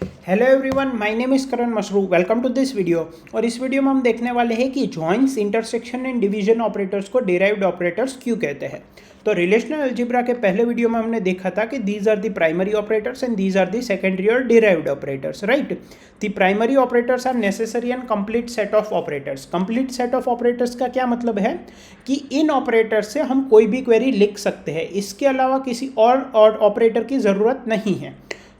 Hello everyone, my name is Karan Mashru. Welcome to this video. और इस video में हम देखने वाले हैं कि joints, intersection and division operators को डिराइव्ड ऑपरेटर्स क्यों कहते हैं। तो रिलेशनल अलजेब्रा के पहले वीडियो में हमने देखा था कि these are the primary operators and these are the secondary और derived operators, right. The primary operators are necessary and complete set of operators. Complete set of operators का क्या मतलब है कि इन ऑपरेटर्स से हम कोई भी क्वेरी लिख सकते हैं, इसके अलावा किसी और ऑपरेटर की ज़रूरत नहीं है।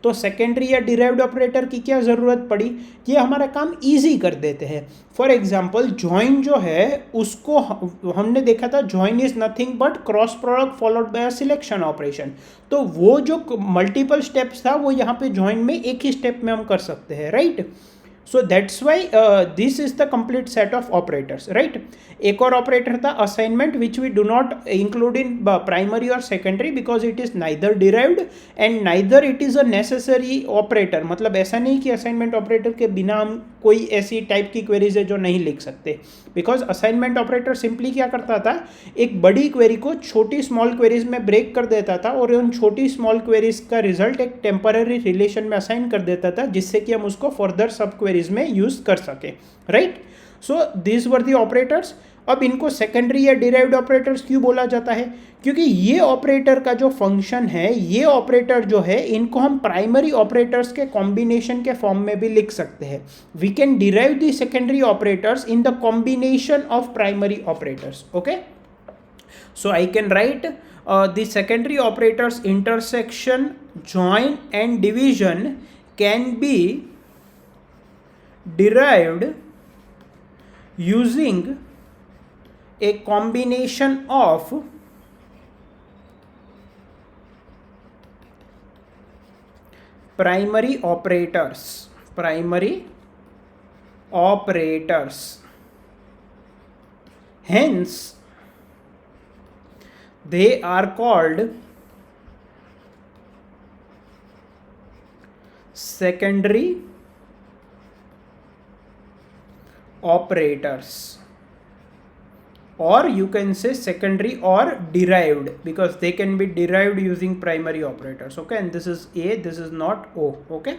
तो सेकेंडरी या डिराइव्ड ऑपरेटर की क्या ज़रूरत पड़ी, ये हमारा काम इजी कर देते हैं। फॉर एग्जांपल जॉइन जो है उसको हमने देखा था, join is nothing but cross product followed by a selection operation. तो वो जो मल्टीपल स्टेप्स था वो यहाँ पे जॉइन में एक ही स्टेप में हम कर सकते हैं, right. So that's why this is the complete set of operators, right. एक और ऑपरेटर था assignment, which we do not include in primary और secondary because it is neither derived and neither it is a necessary operator. मतलब ऐसा नहीं कि assignment operator के बिना हम कोई ऐसी टाइप की क्वेरीज है जो नहीं लिख सकते, बिकॉज असाइनमेंट ऑपरेटर सिंपली क्या करता था, एक बड़ी क्वेरी को छोटी स्मॉल क्वेरीज में ब्रेक कर देता था और उन छोटी स्मॉल क्वेरीज का रिजल्ट एक टेम्पररी रिलेशन में असाइन कर देता था, जिससे कि हम उसको फर्दर सब क्वेरीज में यूज कर सके, right. So this were the operators. अब इनको सेकेंडरी या डिराइव्ड ऑपरेटर्स क्यों बोला जाता है, क्योंकि ये ऑपरेटर का जो फंक्शन है, ये ऑपरेटर जो है, इनको हम प्राइमरी ऑपरेटर्स के कॉम्बिनेशन के फॉर्म में भी लिख सकते हैं। We can derive the secondary operators in the combination of primary operators, okay. So I can write the secondary operators intersection, join and division can be derived using a combination of primary operators, hence they are called secondary operators, or you can say secondary or derived, because they can be derived using primary operators, okay। and this is A, this is not O, okay।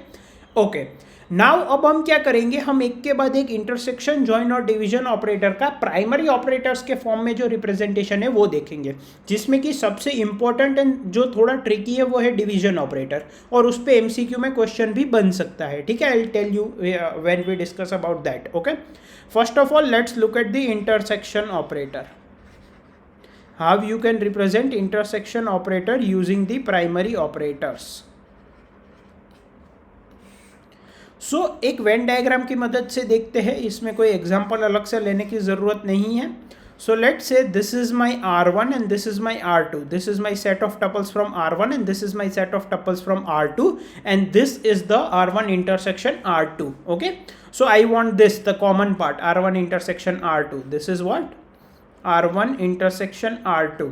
Now अब हम क्या करेंगे, हम एक के बाद एक intersection, join और डिवीजन ऑपरेटर का प्राइमरी ऑपरेटर्स के फॉर्म में जो रिप्रेजेंटेशन है वो देखेंगे, जिसमें कि सबसे इंपॉर्टेंट एंड जो थोड़ा ट्रिकी है वो है डिवीजन ऑपरेटर, और उस पर एमसीक्यू में क्वेश्चन भी बन सकता है, ठीक है। I will tell you when we discuss about that, okay. First of all let's look at the intersection operator. How you can represent intersection operator using the primary operators. So एक Venn diagram की मदद से देखते हैं, इसमें कोई example अलग से लेने की ज़रूरत नहीं है। So let's say this is my R1 and this is my R2, this is my set of tuples from R1 and this is my set of tuples from R2 and this is the R1 intersection R2, okay. So I want this the common part, R1 intersection R2, this is what R1 intersection R2.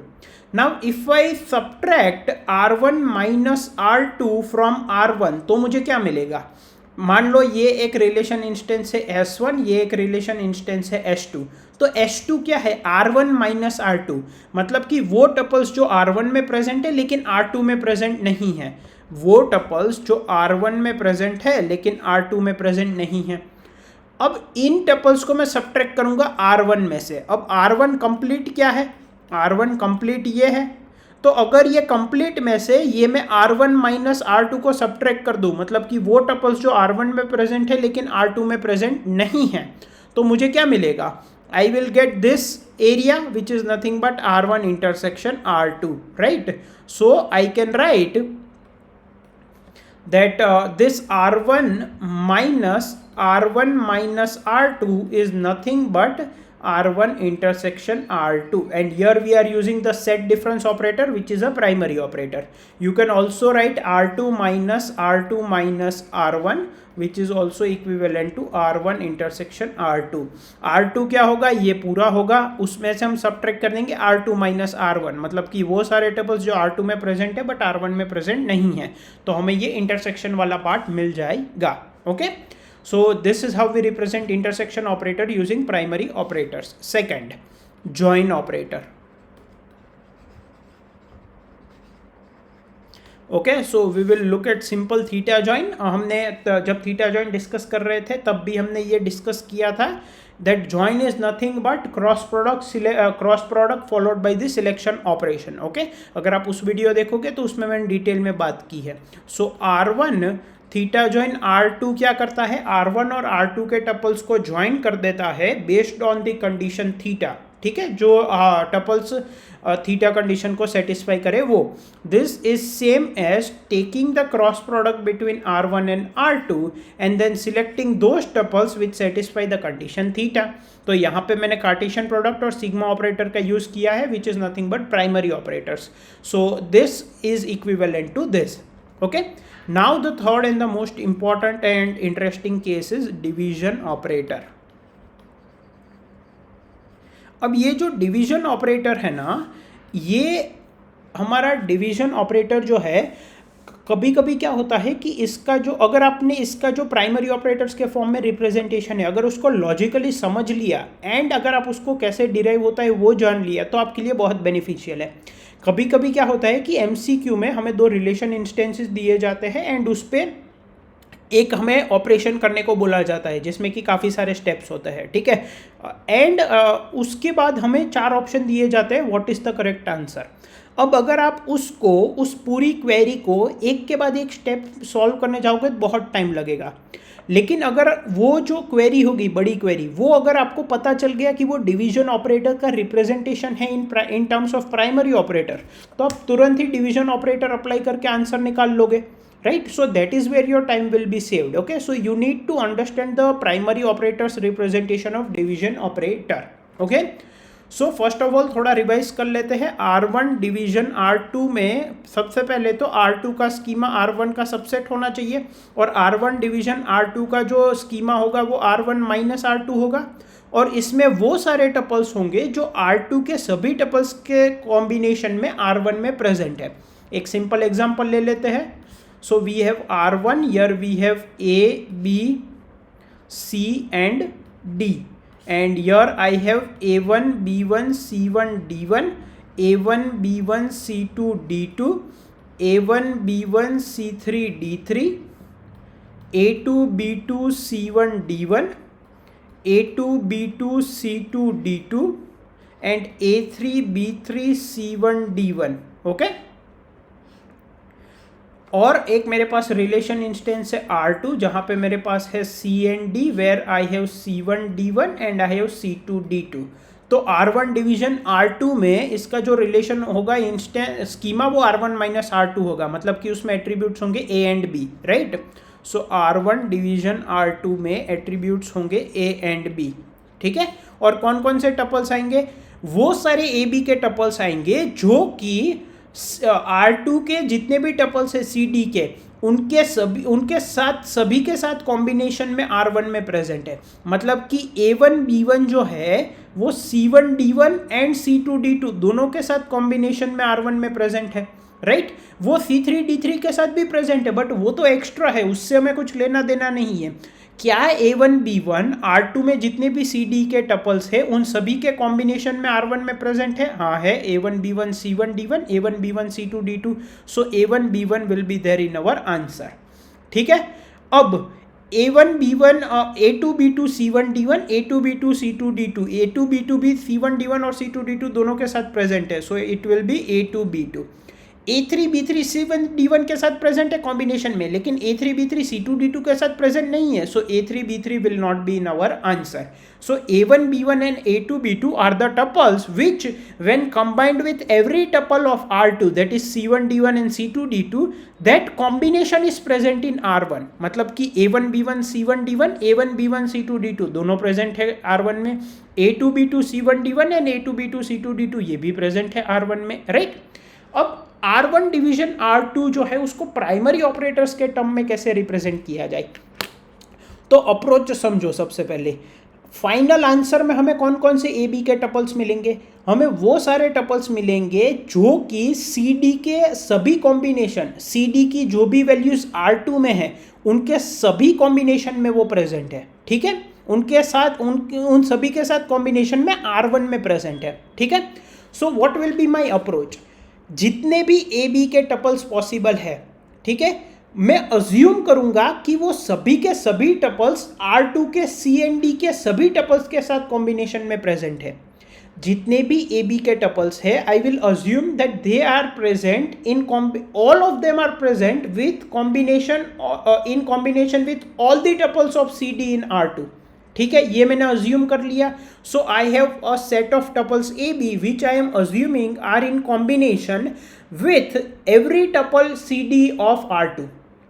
Now if I subtract R1 minus R2 from R1, तो मुझे क्या मिलेगा। मान लो ये एक relation instance है S1, ये एक रिलेशन इंस्टेंस है S2। तो S2 क्या है, R1 माइनस R2, मतलब कि वो टपल्स जो R1 में प्रेजेंट है लेकिन R2 में प्रेजेंट नहीं है, वो टपल्स जो R1 में प्रेजेंट है लेकिन R2 में प्रेजेंट नहीं है। अब इन टपल्स को मैं सब्ट्रैक्ट करूंगा R1 में से। अब R1 कंप्लीट क्या है, R1 कंप्लीट ये है, तो अगर ये कंप्लीट में से ये मैं R1 माइनस R2 को सब्ट्रैक्ट कर दूं, मतलब कि वो टपल्स जो R1 में प्रेजेंट है लेकिन R2 में प्रेजेंट नहीं है, तो मुझे क्या मिलेगा, I will get this area which is nothing but R1 intersection R2, right. So I can right that this R1 minus R2 is nothing but R1 intersection R2, and here we are using the set difference operator, which is a primary operator. You can also write R2 minus R1, which is also equivalent to R1 intersection R2. R2 क्या होगा, ये पूरा होगा, उसमें से हम subtract कर देंगे R2 माइनस R1, मतलब कि वो सारे टेबल्स जो R2 में प्रेजेंट है बट R1 में प्रेजेंट नहीं है, तो हमें ये इंटरसेक्शन वाला पार्ट मिल जाएगा, okay. So this is how we represent intersection operator using primary operators. Second, join operator. Okay, so we will look at simple theta join. हमने जब थीटा जॉइन डिस्कस कर रहे थे तब भी हमने ये डिस्कस किया था that join is nothing but cross product followed by the selection operation. Okay, अगर आप उस वीडियो देखोगे तो उसमें मैंने डिटेल में बात की है। सो R1 थीटा जॉइन R2 क्या करता है, R1 और R2 के टपल्स को ज्वाइन कर देता है based on the condition theta. ठीक है, जो टपल्स थीटा कंडीशन को सेटिस्फाई करे वो। This is same as taking the cross product between R1 and R2 and then selecting those tuples which satisfy the condition theta. तो यहाँ पे मैंने कार्टेशियन प्रोडक्ट और सिग्मा ऑपरेटर का यूज किया है which is nothing but primary operators. So this is equivalent to this. Okay, now the third and the most important and interesting case is division operator. अब ये जो division operator है ना, ये हमारा डिवीजन ऑपरेटर जो है, कभी कभी क्या होता है कि इसका जो, अगर आपने इसका जो प्राइमरी ऑपरेटर्स के फॉर्म में रिप्रेजेंटेशन है, अगर उसको लॉजिकली समझ लिया एंड अगर आप उसको कैसे डिराइव होता है वो जान लिया तो आपके लिए बहुत बेनिफिशियल है। कभी कभी क्या होता है कि MCQ में हमें दो रिलेशन इंस्टेंसेस दिए जाते हैं एंड उस पर एक हमें ऑपरेशन करने को बोला जाता है जिसमें कि काफ़ी सारे स्टेप्स होते हैं। ठीक है, एंड उसके बाद हमें 4 ऑप्शन दिए जाते हैं what is the correct answer. अब अगर आप उसको, उस पूरी क्वेरी को एक के बाद एक स्टेप सॉल्व करने जाओगे तो बहुत टाइम लगेगा। लेकिन अगर वो जो क्वेरी होगी, बड़ी क्वेरी, वो अगर आपको पता चल गया कि वो डिवीजन ऑपरेटर का रिप्रेजेंटेशन है in terms of primary operator, तो आप तुरंत ही डिवीजन ऑपरेटर अप्लाई करके आंसर निकाल लोगे, right? So that is where your time will be saved. Okay, so you need to understand the primary operators representation of division operator. Okay, so first of all थोड़ा revise कर लेते हैं। R1 division R2 में सबसे पहले तो R2 का schema R1 का सबसेट होना चाहिए और R1 डिवीजन R2 का जो स्कीमा होगा वो R1 माइनस R2 होगा और इसमें वो सारे टपल्स होंगे जो R2 के सभी टपल्स के कॉम्बिनेशन में R1 में प्रेजेंट है। एक सिंपल एग्जांपल ले लेते हैं। So we have R1, here we have A, B, C and D, and here I have A1, B1, C1, D1, A1, B1, C2, D2, A1, B1, C3, D3, A2, B2, C1, D1, A2, B2, C2, D2 and A3, B3, C1, D1. Okay? और एक मेरे पास relation instance है R2 जहाँ पे मेरे पास है C and D where I have C1 D1 and I have C2 D2। तो R1 डिवीजन R2 में इसका जो रिलेशन होगा इंस्टेंस स्कीमा वो R1 माइनस R2 होगा, मतलब कि उसमें एट्रीब्यूट्स होंगे A and B, right? So R1 division R2 में एट्रीब्यूट्स होंगे A एंड B। ठीक है, और कौन कौन से टपल्स आएंगे? वो सारे A B के टपल्स आएंगे जो कि R2 के जितने भी टपल्स है CD के, उनके साथ सभी के साथ कॉम्बिनेशन में R1 में प्रेजेंट है। मतलब कि A1 B1 जो है वो C1 D1 and C2 D2 दोनों के साथ कॉम्बिनेशन में R1 में प्रेजेंट है, राइट? वो C3 D3 के साथ भी प्रेजेंट है बट वो तो एक्स्ट्रा है, उससे हमें कुछ लेना देना नहीं है। क्या A1 B1 R2 में जितने भी CD के टपल्स है उन सभी के कॉम्बिनेशन में R1 में प्रेजेंट है? हाँ है, A1 B1 C1 D1, A1 B1 C2 D2। So A1 B1 will be there in our answer. ठीक है, अब A1 B1 A2 B2 C1 D1, A2 B2 C2 D2, A2 B2 भी C1 D1 और C2 D2 दोनों के साथ present है। So it will be A2 B2। A3 B3 C1 D1 के साथ प्रेजेंट है कॉम्बिनेशन में, लेकिन A3 B3 C2 D2 के साथ प्रेजेंट नहीं है। So A3 B3 will not be in our answer. So A1 B1 and A2 B2 are the tuples which when combined with every tuple of R2 that is C1 D1 and C2 D2 that combination is present in R1। मतलब कि A1 B1 C1 D1, A1 B1 C2 D2 दोनों present है R1 में। A2 B2 C1 D1 and A2 B2 C2 D2 ये भी present है R1 में, right? अब R1 डिवीजन R2 जो है उसको प्राइमरी ऑपरेटर्स के टर्म में कैसे रिप्रेजेंट किया जाए, तो अप्रोच समझो। सबसे पहले फाइनल आंसर में हमें कौन कौन से ए बी के टपल्स मिलेंगे? हमें वो सारे टपल्स मिलेंगे जो कि CD के सभी कॉम्बिनेशन, CD की जो भी वैल्यूज R2 में है उनके सभी कॉम्बिनेशन में वो प्रेजेंट है। ठीक है, उनके साथ उन सभी के साथ कॉम्बिनेशन में R1 में प्रेजेंट है। ठीक है, so what will be my approach जितने भी ए बी के टपल्स पॉसिबल है, ठीक है, मैं अज्यूम करूंगा कि वो सभी के सभी टपल्स R2 के सी एंड डी के सभी टपल्स के साथ कॉम्बिनेशन में प्रेजेंट है। जितने भी ए बी के टपल्स है, I will assume that they are present in all of them are present with combination in combination with all the tuples of C D in R2। ठीक है, ये मैंने अज्यूम कर लिया। So I have a set of tuples A B which I am assuming are in combination with every tuple C D of R2।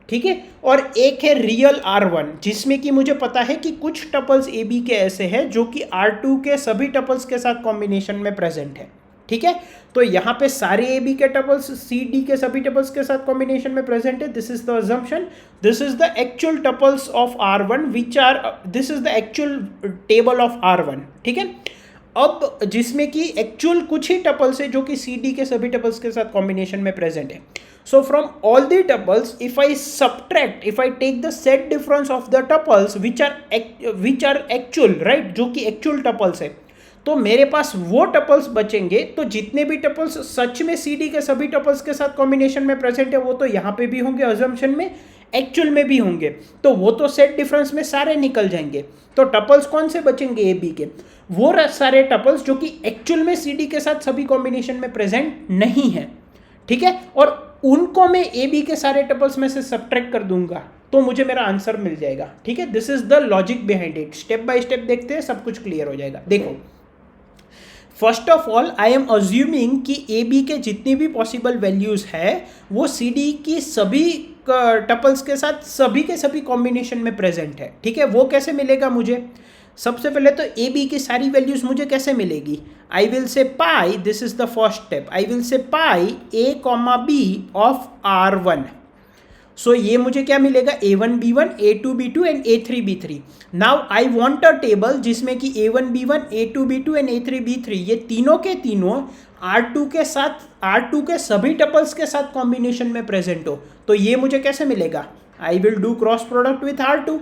ठीक है, और एक है रियल R1 जिसमें कि मुझे पता है कि कुछ टपल्स ए बी के ऐसे हैं जो कि R2 के सभी टपल्स के साथ कॉम्बिनेशन में प्रेजेंट है। ठीक है, तो यहाँ पे सारे ए बी के टपल्स सी डी के सभी टपल्स के साथ कॉम्बिनेशन में प्रेजेंट है। This is the assumption, this is the actual tuples of R1 which are, this is the actual table of R1। ठीक है, अब जिसमें कि एक्चुअल कुछ ही टपल्स है जो कि सी डी के सभी टपल्स के साथ कॉम्बिनेशन में प्रेजेंट है। So from all the tuples, if I subtract, if I take the set difference of the tuples which are actual, right, जो कि actual tuples है, तो मेरे पास वो टपल्स बचेंगे। तो जितने भी टपल्स सच में सी डी के सभी टपल्स के साथ कॉम्बिनेशन में प्रेजेंट है वो तो यहाँ पे भी होंगे अजम्पशन में, एक्चुअल में भी होंगे, तो वो तो सेट डिफरेंस में सारे निकल जाएंगे। तो टपल्स कौन से बचेंगे ए बी के? वो सारे टपल्स जो कि एक्चुअल में सी डी के साथ सभी कॉम्बिनेशन में प्रेजेंट नहीं है। ठीक है, और उनको मैं ए बी के सारे टपल्स में से सब्ट्रैक्ट कर दूंगा तो मुझे मेरा आंसर मिल जाएगा। ठीक है, this is the logic behind it. Step by step देखते हैं, सब कुछ क्लियर हो जाएगा। देखो, first of all I am assuming कि ए बी के जितनी भी पॉसिबल वैल्यूज है वो सी डी की सभी टपल्स के साथ सभी के सभी कॉम्बिनेशन में प्रेजेंट है। ठीक है, वो कैसे मिलेगा मुझे? सबसे पहले तो ए बी की सारी वैल्यूज मुझे कैसे मिलेगी? I will say pi, this is the first step, I will say pi A comma B of R1। So ये मुझे क्या मिलेगा? A1 B1 A2 B2 and A3 B3। Now I want a table जिसमें कि A1 B1 A2 B2 and A3 B3 ये तीनों के तीनों R2 के साथ, R2 के सभी टपल्स के साथ कॉम्बिनेशन में प्रेजेंट हो। तो ये मुझे कैसे मिलेगा? I will do cross product with R2,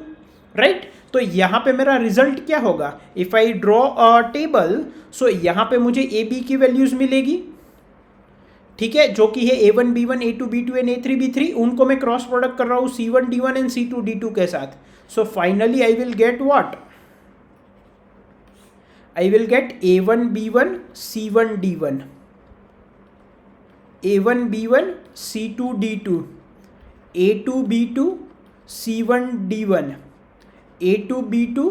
right. तो यहाँ पे मेरा रिजल्ट क्या होगा? If I draw a table, so यहाँ पे मुझे ए बी की वैल्यूज मिलेगी, ठीक है, जो कि है A1 B1 A2 B2 and A3 B3। उनको मैं क्रॉस प्रोडक्ट कर रहा हूँ C1 D1 and C2 D2 के साथ। So finally I will get what? I will get A1 B1 C1 D1, A1 B1 C2 D2, A2 B2 C1 D1, A2 B2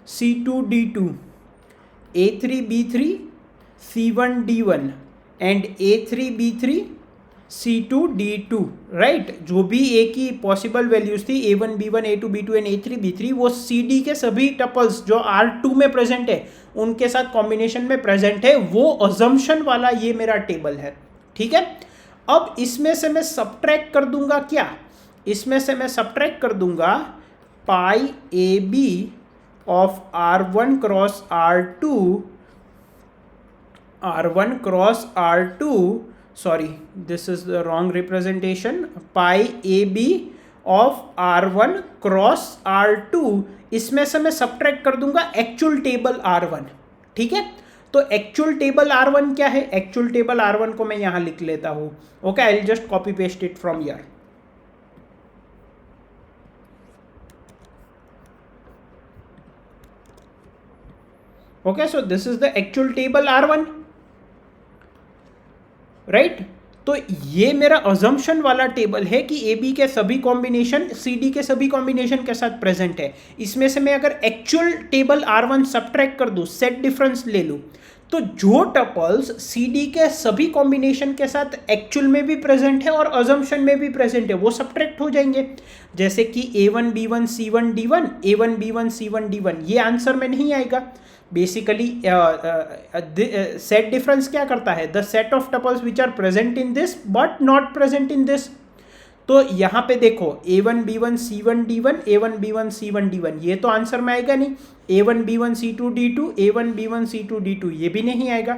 C2 D2, A3 B3 C1 D1 and A3 B3 C2 D2, right. जो भी ए की possible values थी A1 B1 A2 B2 and A3 B3 वो सी D के सभी tuples जो R2 में present है उनके साथ कॉम्बिनेशन में प्रेजेंट है। वो अजम्पशन वाला ये मेरा टेबल है। ठीक है, अब इसमें से मैं सब्ट्रैक्ट कर दूंगा क्या? इसमें से मैं सब्ट्रैक्ट कर दूंगा pi A B of R1 cross R2, R1 cross R2, sorry this is the wrong representation, pi A B of R1 cross R2। इसमें से मैं सब्ट्रैक्ट कर दूंगा एक्चुअल टेबल R1। ठीक है, तो एक्चुअल टेबल R1 क्या है? एक्चुअल टेबल R1 को मैं यहां लिख लेता हूं। Okay, I will just copy paste it from here. Okay, so this is the actual table R1, right. तो ये मेरा अजम्पशन वाला टेबल है कि ए बी के सभी कॉम्बिनेशन सी डी के सभी कॉम्बिनेशन के साथ प्रेजेंट है। इसमें से मैं अगर एक्चुअल टेबल R1 सब्ट्रैक्ट कर दूं, सेट डिफरेंस ले लूं, तो जो टपल्स सी डी के सभी कॉम्बिनेशन के साथ एक्चुअल में भी प्रेजेंट है और अजम्पशन में भी प्रेजेंट है वो सब्ट्रैक्ट हो जाएंगे। जैसे कि A1 B1 C1 D1, A1 B1 C1 D1, ये आंसर में नहीं आएगा। बेसिकली सेट डिफरेंस क्या करता है? The set of tuples which are present in this but not present in this. तो यहाँ पे देखो A1 B1 C1 D1, A1 B1 C1 D1, ये तो आंसर में आएगा नहीं। A1 B1 C2 D2, A1 B1 C2 D2, ये भी नहीं आएगा।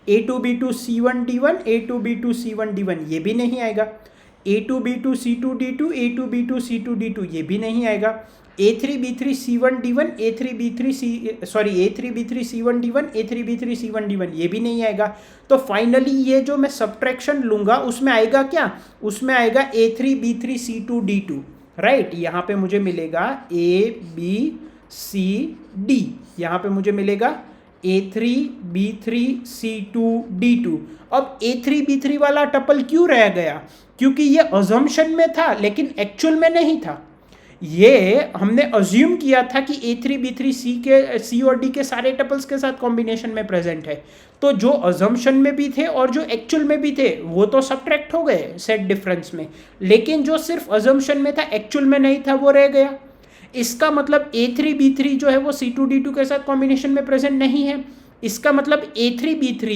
A2 B2 C1 D1, A2 B2 C1 D1, ये भी नहीं आएगा। A2B2 C2D2 A2B2 C2D2 ये भी नहीं आएगा। A3B3 C1D1 A3B3 C1D1 A3B3 C1D1 ये भी नहीं आएगा। तो फाइनली ये जो मैं सब्ट्रैक्शन लूंगा उसमें आएगा क्या, उसमें आएगा A3B3 C2D2, राइट। यहाँ पे मुझे मिलेगा ABCD, यहाँ पे मुझे मिलेगा A3B3 C2D2। अब A3B3 वाला टपल क्यों रह गया, क्योंकि ये अजम्पशन में था लेकिन एक्चुअल में नहीं था। ये हमने अज्यूम किया था कि A3B3 C और D के सारे टपल्स के साथ कॉम्बिनेशन में प्रेजेंट है, तो जो अजम्पशन में भी थे और जो एक्चुअल में भी थे वो तो सब्ट्रैक्ट हो गए सेट डिफरेंस में, लेकिन जो सिर्फ अजम्पशन में था एक्चुअल में नहीं था वो रह गया। इसका मतलब A3B3 जो है वो C2D2 के साथ कॉम्बिनेशन में प्रेजेंट नहीं है। इसका मतलब A3B3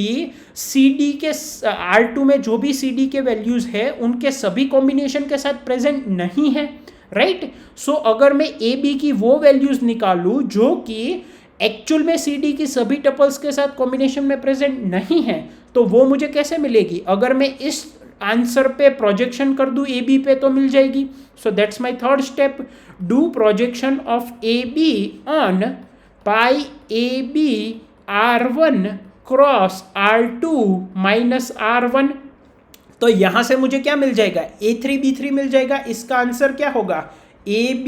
CD के R2 में जो भी CD के वैल्यूज है उनके सभी कॉम्बिनेशन के साथ प्रेजेंट नहीं है, राइट। सो अगर मैं AB की वो वैल्यूज निकालूं जो कि एक्चुअल में CD की सभी टपल्स के साथ कॉम्बिनेशन में प्रेजेंट नहीं है, तो वो मुझे कैसे मिलेगी, अगर मैं इस आंसर पे प्रोजेक्शन कर दूं AB पे तो मिल जाएगी। So that's my third step, do projection of AB on pi AB R1 cross R2 minus R1। तो यहां से मुझे क्या मिल जाएगा, A3B3 मिल जाएगा। इसका आंसर क्या होगा, AB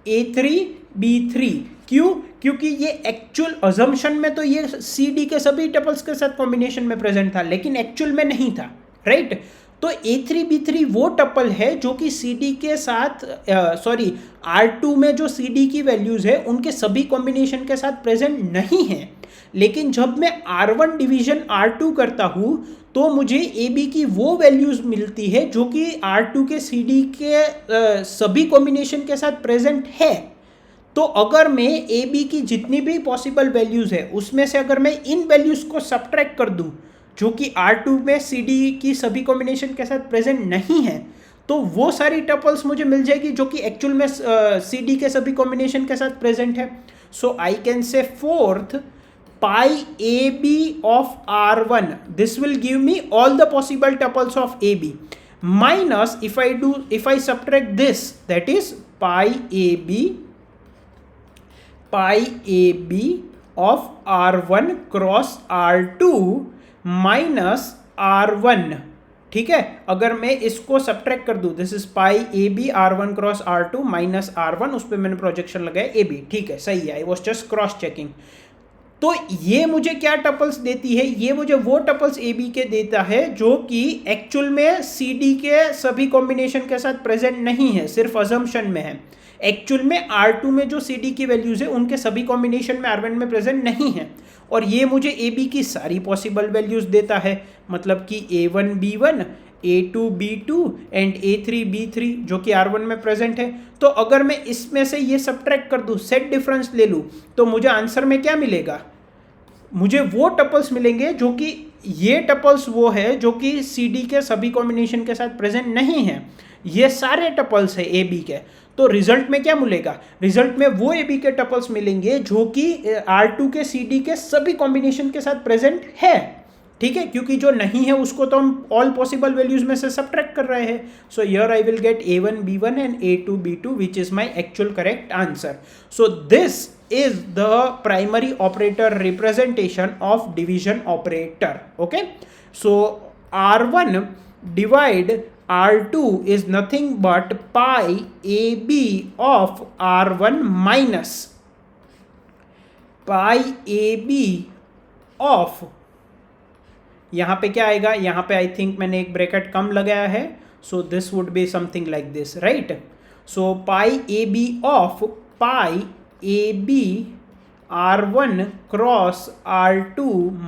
A3B3। क्यों, क्योंकि ये एक्चुअल अजम्पशन में तो ये CD के सभी टपल्स के साथ कॉम्बिनेशन में प्रेजेंट था लेकिन एक्चुअल में नहीं था, राइट। तो A3B3 वो टपल है जो कि CD के साथ R2 में जो CD की वैल्यूज है उनके सभी कॉम्बिनेशन के साथ प्रेजेंट नहीं है। लेकिन जब मैं R1 डिवीजन R2 करता हूं तो मुझे AB की वो वैल्यूज मिलती है जो कि R2 के CD के सभी कॉम्बिनेशन के साथ प्रेजेंट है। तो अगर मैं AB की जितनी भी पॉसिबल वैल्यूज है उसमें से अगर मैं इन वैल्यूज को सब्ट्रैक्ट कर दूं जो कि R2 में CD की सभी कॉम्बिनेशन के साथ प्रेजेंट नहीं है, तो वो सारी टपल्स मुझे मिल जाएगी जो कि एक्चुअल में CD के सभी कॉम्बिनेशन के साथ प्रेजेंट है। So I can say fourth pi AB of R1, this will give me all the possible tuples of AB, minus if I subtract this, that is pi AB of R1 cross R2 minus R1, ठीक है। अगर मैं इसको subtract कर दूं, this is pi AB R1 cross R2 minus R1, उस पर मैंने प्रोजेक्शन लगाया AB, ठीक है, सही है, I was just cross checking. तो ये मुझे क्या टपल्स देती है, ये मुझे वो टपल्स AB के देता है जो कि एक्चुअल में CD के सभी कॉम्बिनेशन के साथ प्रेजेंट नहीं है, सिर्फ अजम्पशन में है। एक्चुअल में R2 में जो CD की वैल्यूज है उनके सभी कॉम्बिनेशन में R1 में प्रेजेंट नहीं है, और ये मुझे AB की सारी पॉसिबल वैल्यूज देता है, मतलब कि A1B1 A2B2 एंड A3B3 जो कि R1 में प्रेजेंट है। तो अगर मैं इसमें से ये सब्ट्रैक्ट कर दूं, सेट डिफरेंस ले लूं, तो मुझे आंसर में क्या मिलेगा, मुझे वो टपल्स मिलेंगे जो कि ये टपल्स वो है जो कि CD के सभी कॉम्बिनेशन के साथ प्रेजेंट नहीं है, ये सारे टपल्स है AB के। तो रिजल्ट में क्या मिलेगा, रिजल्ट में वो AB के टपल्स मिलेंगे जो कि R2 के CD के सभी कॉम्बिनेशन के साथ प्रेजेंट है, ठीक है, क्योंकि जो नहीं है उसको तो हम ऑल पॉसिबल वैल्यूज में से सब्ट्रैक्ट कर रहे हैं। So here I will get A1B1 and A2B2 which is my actual correct answer. So this is the primary operator representation of division operator. Okay, so R1 divide R2 is nothing but pi AB of R1 minus pi AB of, यहाँ पे क्या आएगा, यहाँ पे I think मैंने एक bracket कम लगाया है, so this would be something like this, right. So pi AB of pi AB R1 cross R2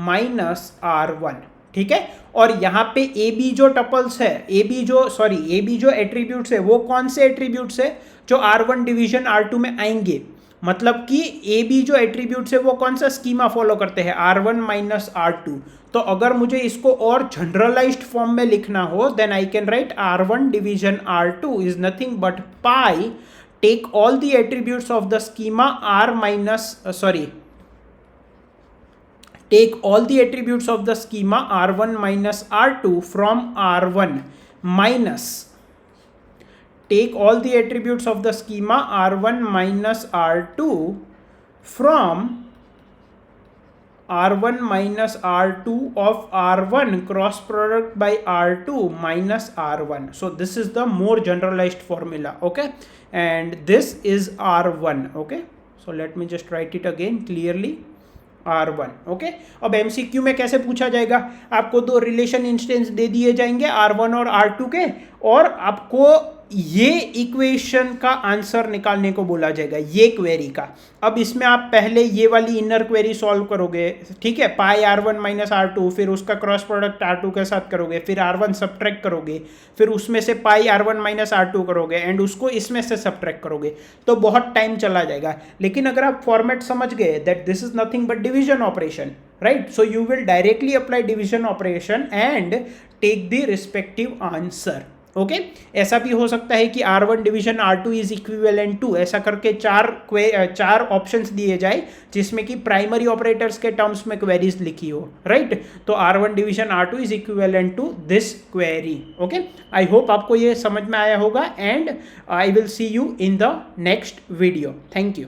minus R1, ठीक है। और यहाँ पे AB जो टपल्स है, AB जो एट्रीब्यूट्स है वो कौन से एट्रीब्यूट्स है जो R1 डिवीजन R2 में आएंगे, मतलब कि AB जो एट्रीब्यूट्स है वो कौन सा स्कीमा फॉलो करते हैं, R1 माइनस R2। तो अगर मुझे इसको और जनरलाइज्ड फॉर्म में लिखना हो then I can write R1 division R2 is nothing but pi, take all the attributes of the schema take all the attributes of the schema R1 minus R2 from R1 minus take all the attributes of the schema R1 minus R2 from R1 minus R2 of R1 cross product by R2 minus R1. So this is the more generalized formula, okay, and this is R1, okay. So let me just write it again clearly, R1, okay. अब MCQ में कैसे पूछा जाएगा, आपको दो relation instance दे दिए जाएंगे R1 और R2 के, और आपको ये इक्वेशन का आंसर निकालने को बोला जाएगा, ये क्वेरी का। अब इसमें आप पहले ये वाली इनर क्वेरी सॉल्व करोगे, ठीक है, पाई R1 माइनस R2, फिर उसका क्रॉस प्रोडक्ट R2 के साथ करोगे, फिर R1 सब्ट्रैक्ट करोगे, फिर उसमें से पाई R1 माइनस R2 करोगे, एंड उसको इसमें से सब्ट्रैक्ट करोगे, तो बहुत टाइम चला जाएगा। लेकिन अगर आप फॉर्मेट समझ गए that this is nothing but division operation, right, so you will directly apply division operation and take the respective answer, okay. ऐसा भी हो सकता है कि R1 division R2 is equivalent to, ऐसा करके चार ऑप्शंस दिए जाए जिसमें कि प्राइमरी ऑपरेटर्स के टर्म्स में क्वेरीज लिखी हो, राइट। तो R1 division R2 is equivalent to this query, okay. I hope आपको ये समझ में आया होगा, and I will see you in the next video. Thank you.